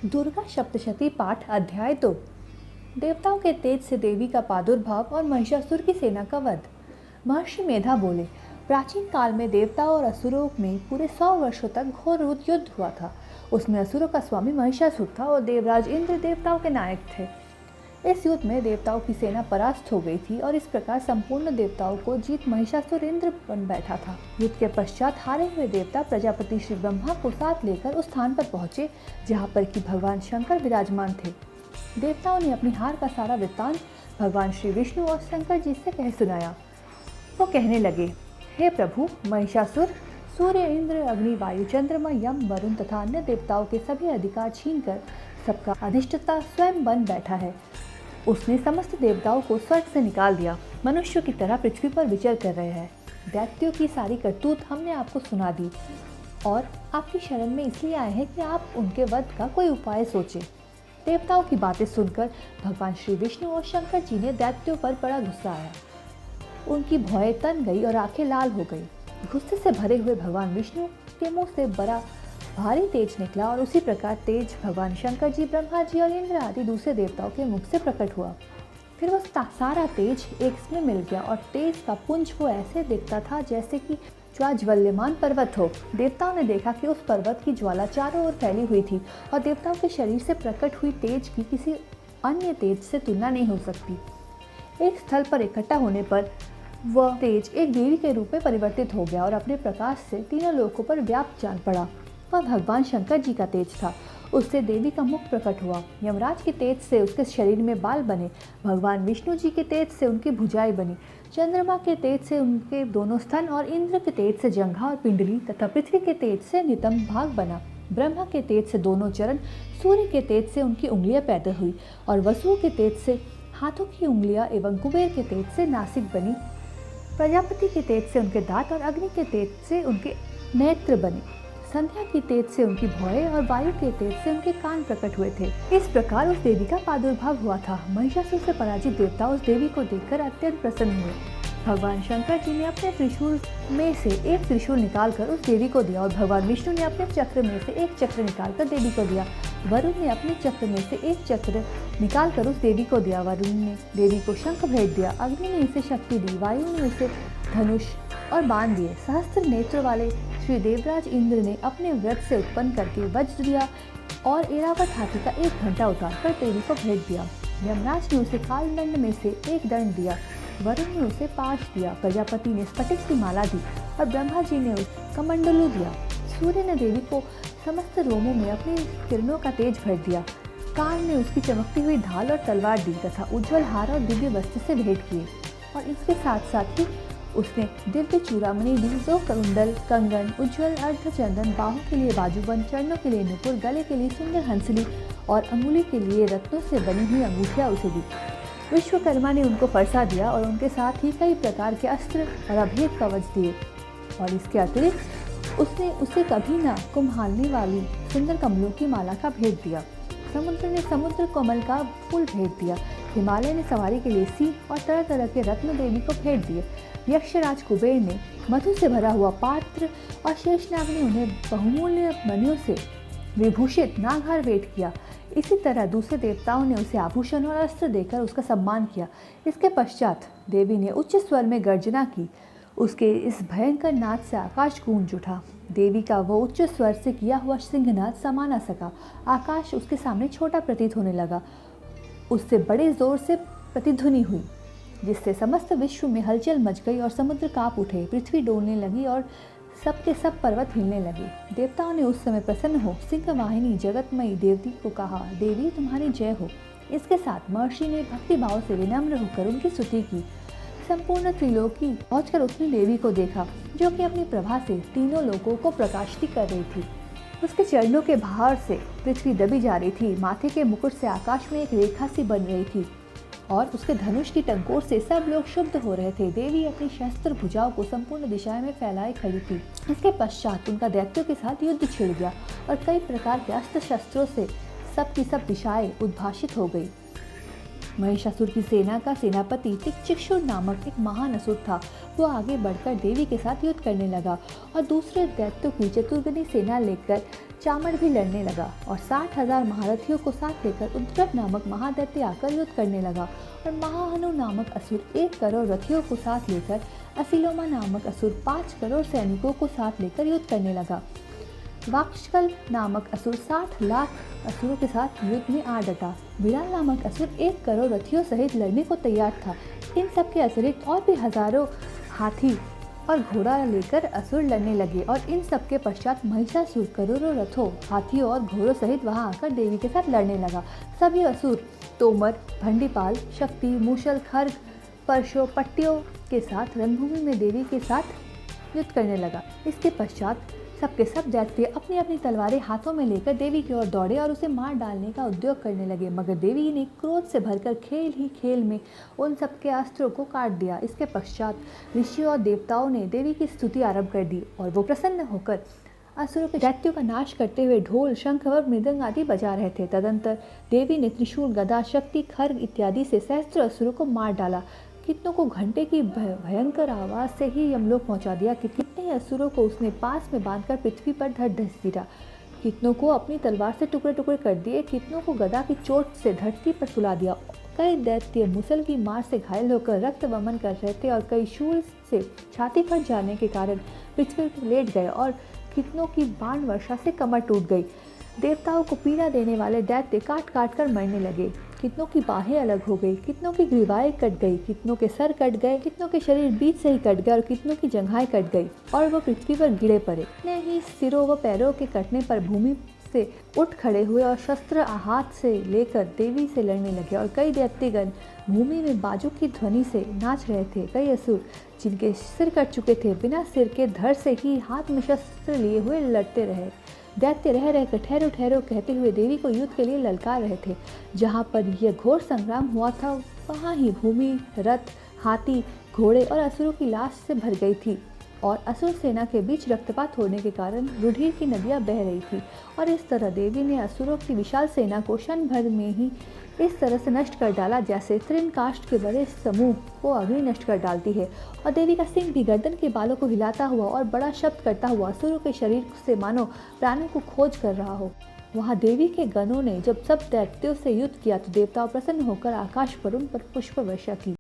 दुर्गा सप्तशती पाठ अध्याय 2। देवताओं के तेज से देवी का प्रादुर्भाव और महिषासुर की सेना का वध। महर्षि मेधा बोले, प्राचीन काल में देवताओं और असुरों में पूरे 100 वर्षों तक घोर युद्ध हुआ था। उसमें असुरों का स्वामी महिषासुर था और देवराज इंद्र देवताओं के नायक थे। इस युद्ध में देवताओं की सेना परास्त हो गई थी और इस प्रकार संपूर्ण देवताओं को जीत महिषासुर इंद्र बन बैठा था। युद्ध के पश्चात हारे हुए देवता प्रजापति श्री ब्रह्मा को साथ लेकर उस स्थान पर पहुंचे जहां पर कि भगवान शंकर विराजमान थे। देवताओं ने अपनी हार का सारा वृत्तांत भगवान श्री विष्णु और शंकर जी से कह सुनाया। वो कहने लगे, हे प्रभु, महिषासुर सूर्य, इंद्र, अग्नि, वायु, चंद्रमा, यम, वरुण तथा अन्य देवताओं के सभी अधिकार छीनकर सबका अधिष्ठाता स्वयं बन बैठा है। उसने समस्त देवताओं को स्वर्ग से निकाल दिया, मनुष्यों की तरह पृथ्वी पर विचर कर रहे हैं। दैत्यों की सारी करतूत हमने आपको सुना दी और आपकी शरण में इसलिए आए हैं कि आप उनके वध का कोई उपाय सोचें। देवताओं की बातें सुनकर भगवान श्री विष्णु और शंकर जी ने दैत्यों पर बड़ा गुस्सा आया। उनकी भौएं तन गई और आंखें लाल हो गई। गुस्से से भरे हुए भगवान विष्णु के मुंह से बड़ा भारी तेज निकला और उसी प्रकार तेज भगवान शंकर जी, ब्रह्मा जी और इंद्र आदि दूसरे देवताओं के मुख से प्रकट हुआ। फिर वह सारा तेज एक में मिल गया और तेज का पुंज वो ऐसे दिखता था जैसे कि ज्वाज्वल्यमान पर्वत हो। देवताओं ने देखा कि उस पर्वत की ज्वाला चारों ओर फैली हुई थी और देवताओं के शरीर से प्रकट हुई तेज की किसी अन्य तेज से तुलना नहीं हो सकती। एक स्थल पर इकट्ठा होने पर वह तेज एक देवी के रूप में परिवर्तित हो गया और अपने प्रकाश से तीनों लोकों पर व्याप्त जान पड़ा। वह भगवान शंकर जी का तेज था। उससे देवी का मुख प्रकट हुआ। यमराज के तेज से उसके शरीर में बाल बने। भगवान विष्णु जी के तेज से उनकी भुजाएं बनी। चंद्रमा के तेज से उनके दोनों स्तन और इंद्र के तेज से जंघा और पिंडली तथा पृथ्वी के तेज से नितंब भाग बना। ब्रह्मा के तेज से दोनों चरण, सूर्य के तेज से उनकी उंगलियां पैदा हुई और वसु के तेज से हाथों की उंगलियां एवं कुबेर के तेज से नासिक बनी। प्रजापति के तेज से उनके दांत और अग्नि के तेज से उनके नेत्र बने। संध्या की तेज से उनकी भौएं और वायु के तेज से उनके कान प्रकट हुए थे। इस प्रकार उस देवी का प्रादुर्भाव हुआ था। महिषासुर से पराजित देवता उस देवी को देखकर अत्यंत प्रसन्न हुए। भगवान शंकर जी ने अपने त्रिशूल में से एक त्रिशूल निकालकर उस देवी को दिया और भगवान विष्णु ने अपने चक्र में से एक चक्र निकालकर देवी को दिया। वरुण ने अपने चक्र में से एक चक्र निकालकर उस देवी को दिया। वरुण ने देवी को शंख भेंट दिया। अग्नि ने इसे शक्ति दी। वायु ने उसे धनुष और बाण दिए। सहस्त्र नेत्र वाले श्री देवराज इंद्र ने अपने व्रत से उत्पन्न करके वज्र दिया और एरावत हाथी का एक घंटा उतारकर देवी को भेंट दिया। यमराज ने उसे कालदंड में से एक दंड दिया। वरुण ने उसे पाश दिया। प्रजापति ने स्फटिक की माला दी और ब्रह्मा जी ने उसे कमंडलू दिया। सूर्य ने देवी को समस्त रोमों में अपनी किरणों का तेज भर दिया। काल ने उसकी चमकती हुई ढाल और तलवार दी तथा उज्ज्वल हार और दिव्य वस्त्र से भेंट किए और इसके साथ साथ ही उसने दिव्य चूड़ामणि दी। 2 कुंडल, कंगन, उज्ज्वल अर्धचंदन, बाहों के लिए बाजूबंद, चरणों के लिए नुपुर, गले के लिए सुंदर हंसली और अंगुली के लिए रत्नों से बनी हुई अंगूठियां उसे दी। विश्वकर्मा ने उनको फरसा दिया और उनके साथ ही कई प्रकार के अस्त्र और अभेद कवच दिए और इसके अतिरिक्त उसने उसे कभी न कुम्हालने वाली सुंदर कमलों की माला का भेंट दिया। समुद्र ने समुद्र कमल का फूल भेंट दिया। हिमालय ने सवारी के लिए सिंह और तरह तरह के रत्न देवी को भेंट दिए। यक्षराज कुबेर ने मधु से भरा हुआ पात्र और शेषनाग ने उन्हें बहुमूल्य मणियों से विभूषित नागहार भेंट किया। इसी तरह दूसरे देवताओं ने उसे आभूषण और अस्त्र देकर उसका सम्मान किया। इसके पश्चात देवी ने उच्च स्वर में गर्जना की। उसके इस भयंकर नाद से आकाश गूंज उठा। देवी का वो उच्च स्वर से किया हुआ सिंहनाद समा न सका। आकाश उसके सामने छोटा प्रतीत होने लगा। उससे बड़े जोर से प्रतिध्वनि हुई जिससे समस्त विश्व में हलचल मच गई और समुद्र कांप उठे। पृथ्वी डोलने लगी और सबके सब पर्वत हिलने लगे। देवताओं ने उस समय प्रसन्न हो सिंहवाहिनी जगतमयी देवी को कहा, देवी तुम्हारी जय हो। इसके साथ महर्षि ने भक्ति भाव से विनम्र होकर उनकी स्तुति की। संपूर्ण त्रिलोकी पहुंचकर उसने देवी को देखा जो कि अपनी प्रभा से तीनों लोकों को प्रकाशित कर रही थी। उसके चरणों के भार से पृथ्वी दबी जा रही थी। माथे के मुकुट से आकाश में एक रेखा सी बन रही थी और उसके धनुष की टंकोर से सब लोग शुद्ध हो रहे थे। देवी अपनी शस्त्र भुजाओं को संपूर्ण दिशाएं में फैलाए खड़ी थी। इसके पश्चात उनका दैत्यों के साथ युद्ध छिड़ गया और कई प्रकार के अस्त्र शस्त्रों से सब की सब दिशाएं उद्भाषित हो गई। महिषासुर की सेना का सेनापति तिक्षुर नामक एक महान असुर था। वो आगे बढ़कर देवी के साथ युद्ध करने लगा और दूसरे दैत्यों की चतुर्गनी सेना लेकर चामर भी लड़ने लगा और 60,000 महारथियों को साथ लेकर उद्रव नामक महादैत्य आकर युद्ध करने लगा और महाहनु नामक असुर 1 करोड़ रथियों को साथ लेकर असिलोमा नामक असुर 5 करोड़ सैनिकों को साथ लेकर युद्ध करने लगा। वाक्षकल नामक असुर 60 लाख असुरों के साथ युद्ध में आ डटा। विराल नामक असुर 1 करोड़ रथियों सहित लड़ने को तैयार था। इन सब के अतिरिक्त और भी हजारों हाथी और घोड़ा लेकर असुर लड़ने लगे और इन सब के पश्चात महिषासुर करोड़ों रथों, हाथियों और घोड़ों सहित वहां आकर देवी के साथ लड़ने लगा। सभी असुर तोमर, भंडीपाल, शक्ति, मूषल, खर्ग, परशो, पट्टियों के साथ रणभूमि में देवी के साथ युद्ध करने लगा। इसके पश्चात सबके सब दैत्य अपनी अपनी तलवारें हाथों में लेकर देवी की ओर दौड़े और उसे मार डालने का उद्योग करने लगे, मगर देवी ने क्रोध से भरकर खेल ही खेल में उन सबके अस्त्रों को काट दिया। इसके पश्चात ऋषियों और देवताओं ने देवी की स्तुति आरंभ कर दी और वो प्रसन्न होकर असुरों के दैत्यों का नाश करते हुए ढोल, शंख और मृदंग आदि बजा रहे थे। तदंतर देवी ने त्रिशूल, गदा, शक्ति, खर्ग इत्यादि से सहस्त्र असुरों को मार डाला। कितनों को घंटे की भयंकर आवाज से ही यमलोक पहुंचा दिया। कितने असुरों को उसने पास में बांधकर पृथ्वी पर धस गिरा। कितनों को अपनी तलवार से टुकड़े टुकड़े कर दिए। कितनों को गदा की चोट से धरती पर सुला दिया। कई दैत्य मुसल की मार से घायल होकर रक्त वमन कर रहे थे और कई शूल से छाती फट जाने के कारण पृथ्वी पर लेट गए और कितनों की बाण वर्षा से कमर टूट गई। देवताओं को पीड़ा देने वाले दैत्य काट काट कर मरने लगे। कितनों की बाहें अलग हो गई, कितनों की ग्रीवाएं कट गई, कितनों के सर कट गए, कितनों के शरीर बीच से ही कट गए और कितनों की जंघाएं कट गई और वो पृथ्वी पर गिरे पड़े। इतने ही सिरों व पैरों के कटने पर भूमि से उठ खड़े हुए और शस्त्र हाथ से लेकर देवी से लड़ने लगे और कई दैत्यगण भूमि में बाजू की ध्वनि से नाच रहे थे। कई असुर जिनके सिर कट चुके थे बिना सिर के धड़ से ही हाथ में शस्त्र लिए हुए लड़ते रहे। दैत्य रह रहकर ठहरो ठहरो कहते हुए देवी को युद्ध के लिए ललकार रहे थे। जहाँ पर यह घोर संग्राम हुआ था वहाँ ही भूमि, रथ, हाथी, घोड़े और असुरों की लाश से भर गई थी और असुर सेना के बीच रक्तपात होने के कारण रुधिर की नदियाँ बह रही थी। और इस तरह देवी ने असुरों की विशाल सेना को क्षण भर में ही इस तरह से नष्ट कर डाला जैसे तृणकाष्ठ के बड़े समूह को अग्नि नष्ट कर डालती है। और देवी का सिंह भी गर्दन के बालों को हिलाता हुआ और बड़ा शब्द करता हुआ असुरों के शरीर से मानो प्राणों को खोज कर रहा हो। वहाँ देवी के गणों ने जब सब दैत्यों से युद्ध किया तो देवताओं प्रसन्न होकर आकाश पर उन पर पुष्प वर्षा की।